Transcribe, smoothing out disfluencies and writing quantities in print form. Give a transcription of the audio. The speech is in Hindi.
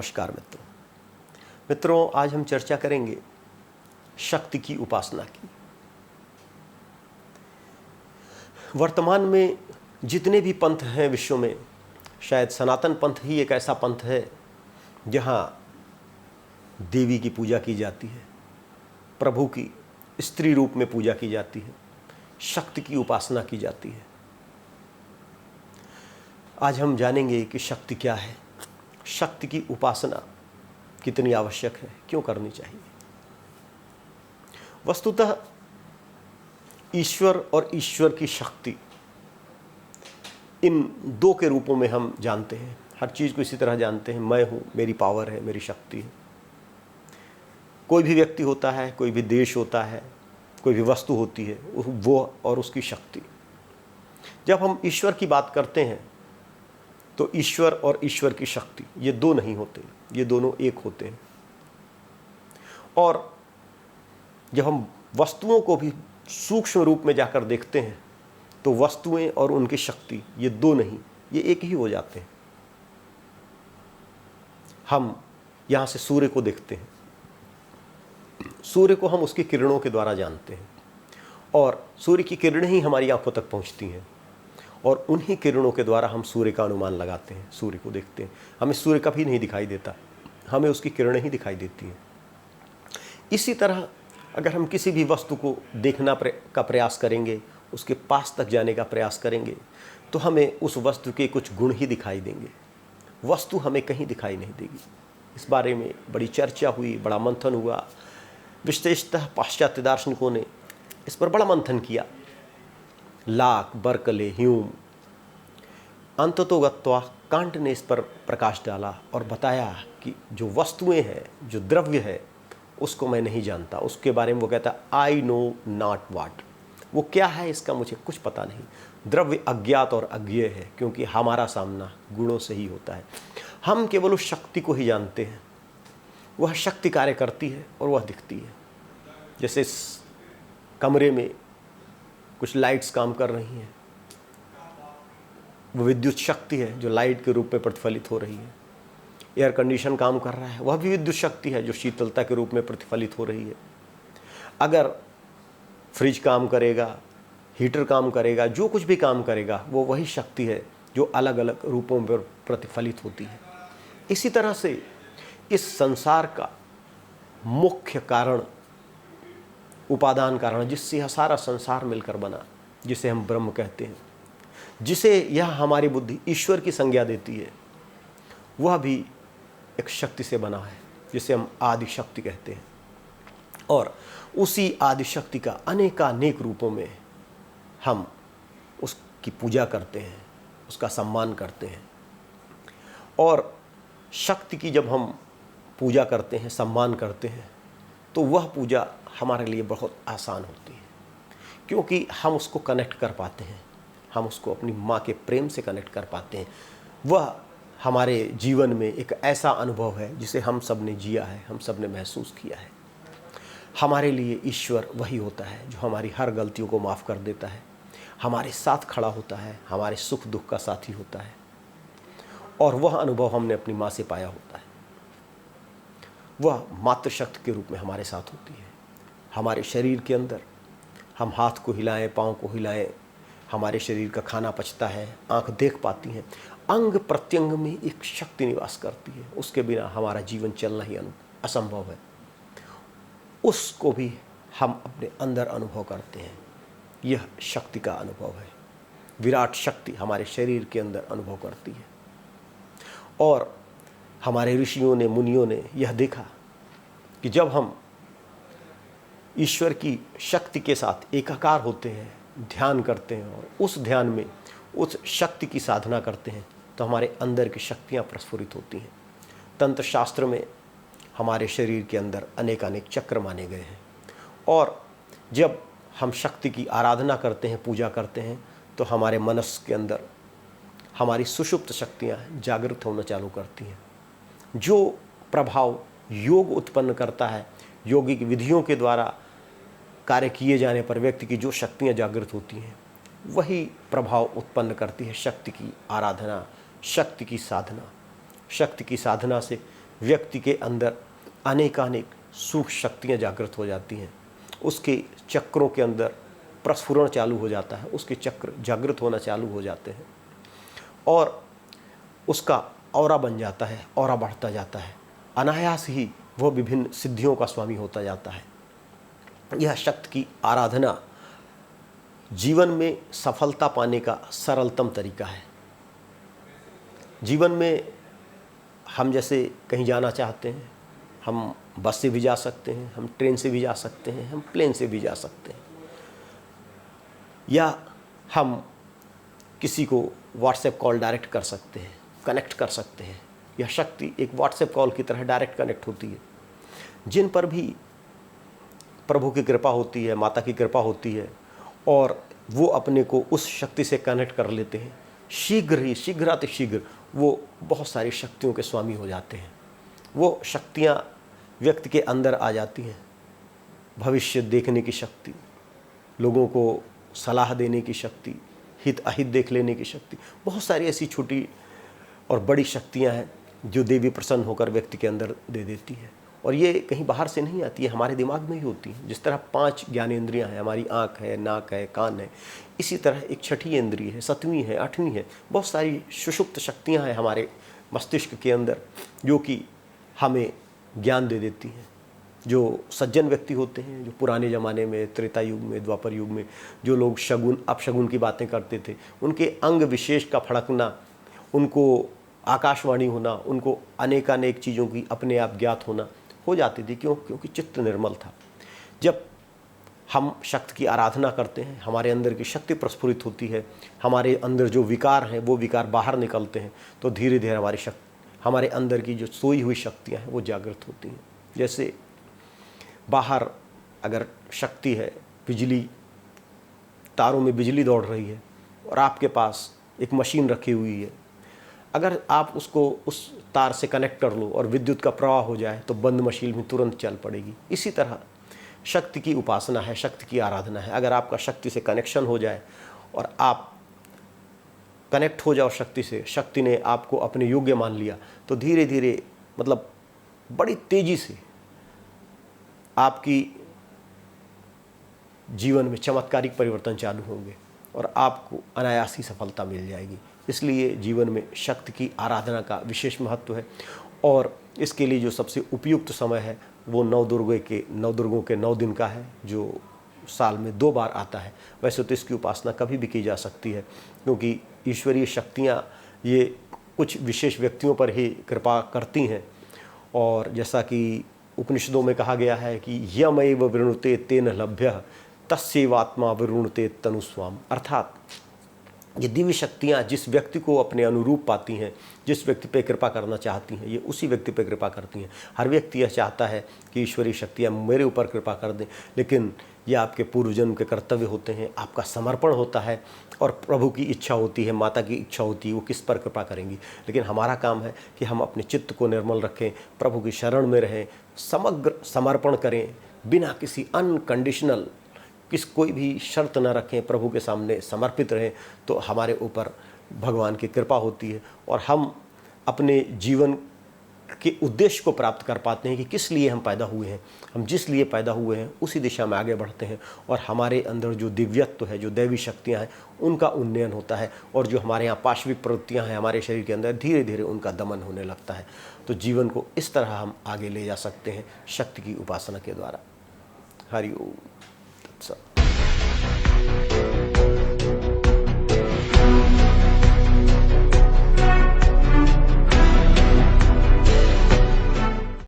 नमस्कार मित्रों, आज हम चर्चा करेंगे शक्ति की उपासना की। वर्तमान में जितने भी पंथ हैं विश्व में, शायद सनातन पंथ ही एक ऐसा पंथ है जहाँ देवी की पूजा की जाती है, प्रभु की स्त्री रूप में पूजा की जाती है, शक्ति की उपासना की जाती है। आज हम जानेंगे कि शक्ति क्या है, शक्ति की उपासना कितनी आवश्यक है, क्यों करनी चाहिए। वस्तुतः ईश्वर और ईश्वर की शक्ति, इन दो के रूपों में हम जानते हैं। हर चीज़ को इसी तरह जानते हैं, मैं हूँ, मेरी पावर है, मेरी शक्ति है। कोई भी व्यक्ति होता है, कोई भी देश होता है, कोई भी वस्तु होती है, वो और उसकी शक्ति। जब हम ईश्वर की बात करते हैं तो ईश्वर और ईश्वर की शक्ति, ये दो नहीं होते, ये दोनों एक होते हैं। और जब हम वस्तुओं को भी सूक्ष्म रूप में जाकर देखते हैं तो वस्तुएं और उनकी शक्ति, ये दो नहीं, ये एक ही हो जाते हैं। हम यहाँ से सूर्य को देखते हैं, सूर्य को हम उसकी किरणों के द्वारा जानते हैं और सूर्य की किरणें ही हमारी आंखों तक पहुँचती हैं और उन्हीं किरणों के द्वारा हम सूर्य का अनुमान लगाते हैं, सूर्य को देखते हैं। हमें सूर्य कभी नहीं दिखाई देता, हमें उसकी किरणें ही दिखाई देती हैं। इसी तरह अगर हम किसी भी वस्तु को देखना का प्रयास करेंगे, उसके पास तक जाने का प्रयास करेंगे, तो हमें उस वस्तु के कुछ गुण ही दिखाई देंगे, वस्तु हमें कहीं दिखाई नहीं देगी। इस बारे में बड़ी चर्चा हुई, बड़ा मंथन हुआ। विशेषतः पाश्चात्य दार्शनिकों ने इस पर बड़ा मंथन किया। लाक, बर्कले, ह्यूम, अंततोगत्वा कांट ने इस पर प्रकाश डाला और बताया कि जो वस्तुएं हैं, जो द्रव्य है, उसको मैं नहीं जानता। उसके बारे में वो कहता आई नो नॉट वाट, वो क्या है इसका मुझे कुछ पता नहीं। द्रव्य अज्ञात और अज्ञेय है, क्योंकि हमारा सामना गुणों से ही होता है। हम केवल उस शक्ति को ही जानते हैं, वह शक्ति कार्य करती है और वह दिखती है। जैसे इस कमरे में कुछ लाइट्स काम कर रही हैं, वो विद्युत शक्ति है जो लाइट के रूप में प्रतिफलित हो रही है। एयर कंडीशन काम कर रहा है, वह भी विद्युत शक्ति है जो शीतलता के रूप में प्रतिफलित हो रही है। अगर फ्रिज काम करेगा, हीटर काम करेगा, जो कुछ भी काम करेगा, वो वही शक्ति है जो अलग अलग रूपों पर प्रतिफलित होती है। इसी तरह से इस संसार का मुख्य कारण, उपादान कारण, जिससे यह सारा संसार मिलकर बना, जिसे हम ब्रह्म कहते हैं, जिसे यह हमारी बुद्धि ईश्वर की संज्ञा देती है, वह भी एक शक्ति से बना है, जिसे हम आदि शक्ति कहते हैं। और उसी आदि शक्ति का अनेकानेक रूपों में हम उसकी पूजा करते हैं, उसका सम्मान करते हैं। और शक्ति की जब हम पूजा करते हैं, सम्मान करते हैं, तो वह पूजा हमारे लिए बहुत आसान होती है, क्योंकि हम उसको कनेक्ट कर पाते हैं, हम उसको अपनी माँ के प्रेम से कनेक्ट कर पाते हैं। वह हमारे जीवन में एक ऐसा अनुभव है जिसे हम सब ने जिया है, हम सब ने महसूस किया है। हमारे लिए ईश्वर वही होता है जो हमारी हर गलतियों को माफ़ कर देता है, हमारे साथ खड़ा होता है, हमारे सुख दुख का साथी होता है। और वह अनुभव हमने अपनी माँ से पाया होता है। वह मातृशक्ति के रूप में हमारे साथ होती है। हमारे शरीर के अंदर हम हाथ को हिलाएं, पाँव को हिलाएं, हमारे शरीर का खाना पचता है, आँख देख पाती हैं, अंग प्रत्यंग में एक शक्ति निवास करती है। उसके बिना हमारा जीवन चलना ही असंभव है। उसको भी हम अपने अंदर अनुभव करते हैं। यह शक्ति का अनुभव है। विराट शक्ति हमारे शरीर के अंदर अनुभव करती है। और हमारे ऋषियों ने, मुनियों ने यह देखा कि जब हम ईश्वर की शक्ति के साथ एकाकार होते हैं, ध्यान करते हैं और उस ध्यान में उस शक्ति की साधना करते हैं, तो हमारे अंदर की शक्तियाँ प्रस्फुरित होती हैं। तंत्र शास्त्र में हमारे शरीर के अंदर अनेकानेक चक्र माने गए हैं। और जब हम शक्ति की आराधना करते हैं, पूजा करते हैं, तो हमारे मनस के अंदर हमारी सुषुप्त शक्तियाँ जागृत होना चालू करती हैं। जो प्रभाव योग उत्पन्न करता है, योगिक विधियों के द्वारा कार्य किए जाने पर व्यक्ति की जो शक्तियाँ जागृत होती हैं, वही प्रभाव उत्पन्न करती है शक्ति की आराधना, शक्ति की साधना। शक्ति की साधना से व्यक्ति के अंदर अनेकानेक सूक्ष्म शक्तियाँ जागृत हो जाती हैं। उसके चक्रों के अंदर प्रस्फुरण चालू हो जाता है, उसके चक्र जागृत होना चालू हो जाते हैं और उसका ऑरा बन जाता है, ऑरा बढ़ता जाता है। अनायास ही वह विभिन्न सिद्धियों का स्वामी होता जाता है। यह शक्ति की आराधना जीवन में सफलता पाने का सरलतम तरीका है। जीवन में हम जैसे कहीं जाना चाहते हैं, हम बस से भी जा सकते हैं, हम ट्रेन से भी जा सकते हैं, हम प्लेन से भी जा सकते हैं, या हम किसी को व्हाट्सएप कॉल डायरेक्ट कर सकते हैं, कनेक्ट कर सकते हैं। यह शक्ति एक व्हाट्सएप कॉल की तरह डायरेक्ट कनेक्ट होती है। जिन पर भी प्रभु की कृपा होती है, माता की कृपा होती है और वो अपने को उस शक्ति से कनेक्ट कर लेते हैं, शीघ्र वो बहुत सारी शक्तियों के स्वामी हो जाते हैं। वो शक्तियाँ व्यक्ति के अंदर आ जाती हैं। भविष्य देखने की शक्ति, लोगों को सलाह देने की शक्ति, हित अहित देख लेने की शक्ति, बहुत सारी ऐसी छोटी और बड़ी शक्तियां हैं जो देवी प्रसन्न होकर व्यक्ति के अंदर दे देती है। और ये कहीं बाहर से नहीं आती है, हमारे दिमाग में ही होती है। जिस तरह 5 ज्ञानेंद्रियां हैं, हमारी आँख है, नाक है, कान है, इसी तरह एक छठी इंद्रिय है, 7वीं है, 8वीं है। बहुत सारी सुषुप्त शक्तियाँ हैं हमारे मस्तिष्क के अंदर जो कि हमें ज्ञान दे देती हैं। जो सज्जन व्यक्ति होते हैं, जो पुराने ज़माने में, त्रेता युग में, द्वापर युग में जो लोग शगुन अपशगुन की बातें करते थे, उनके अंग विशेष का फड़कना, उनको आकाशवाणी होना, उनको अनेकानेक चीज़ों की अपने आप ज्ञात होना हो जाती थी। क्योंकि चित्त निर्मल था। जब हम शक्ति की आराधना करते हैं, हमारे अंदर की शक्ति प्रस्फुरित होती है, हमारे अंदर जो विकार हैं वो विकार बाहर निकलते हैं, तो धीरे धीरे हमारे अंदर की जो सोई हुई शक्तियाँ हैं वो जागृत होती हैं। जैसे बाहर अगर शक्ति है, बिजली, तारों में बिजली दौड़ रही है और आपके पास एक मशीन रखी हुई है, अगर आप उसको उस तार से कनेक्ट कर लो और विद्युत का प्रवाह हो जाए तो बंद मशीन भी तुरंत चल पड़ेगी। इसी तरह शक्ति की उपासना है, शक्ति की आराधना है। अगर आपका शक्ति से कनेक्शन हो जाए और आप कनेक्ट हो जाओ शक्ति से, शक्ति ने आपको अपने योग्य मान लिया, तो धीरे धीरे मतलब बड़ी तेज़ी से आपकी जीवन में चमत्कारिक परिवर्तन चालू होंगे और आपको अनायास ही सफलता मिल जाएगी। इसलिए जीवन में शक्ति की आराधना का विशेष महत्व है और इसके लिए जो सबसे उपयुक्त समय है वो 9 दुर्गों के 9 दिन का है, जो साल में 2 बार आता है। वैसे तो इसकी उपासना कभी भी की जा सकती है, क्योंकि ईश्वरीय शक्तियाँ ये कुछ विशेष व्यक्तियों पर ही कृपा करती हैं। और जैसा कि उपनिषदों में कहा गया है कि यमैव वृणुते तेन लभ्यः तस्यैवात्मा वृणुते तनुस्वाम, अर्थात ये दिव्य शक्तियाँ जिस व्यक्ति को अपने अनुरूप पाती हैं, जिस व्यक्ति पे कृपा करना चाहती हैं, ये उसी व्यक्ति पे कृपा करती हैं। हर व्यक्ति यह चाहता है कि ईश्वरीय शक्तियाँ मेरे ऊपर कृपा कर दें, लेकिन ये आपके पूर्व जन्म के कर्तव्य होते हैं, आपका समर्पण होता है और प्रभु की इच्छा होती है, माता की इच्छा होती है, वो किस पर कृपा करेंगी। लेकिन हमारा काम है कि हम अपने चित्त को निर्मल रखें, प्रभु की शरण में रहें, समग्र समर्पण करें, बिना किसी अनकंडीशनल कोई भी शर्त न रखें, प्रभु के सामने समर्पित रहें, तो हमारे ऊपर भगवान की कृपा होती है और हम अपने जीवन के उद्देश्य को प्राप्त कर पाते हैं कि किस लिए हम पैदा हुए हैं। हम जिस लिए पैदा हुए हैं उसी दिशा में आगे बढ़ते हैं और हमारे अंदर जो दिव्यत्व है, जो दैवी शक्तियाँ हैं, उनका उन्नयन होता है और जो हमारे यहाँ पाश्विक प्रवृत्तियाँ हैं हमारे शरीर के अंदर, धीरे धीरे उनका दमन होने लगता है। तो जीवन को इस तरह हम आगे ले जा सकते हैं शक्ति की उपासना के द्वारा। हरि ओम तत्सत।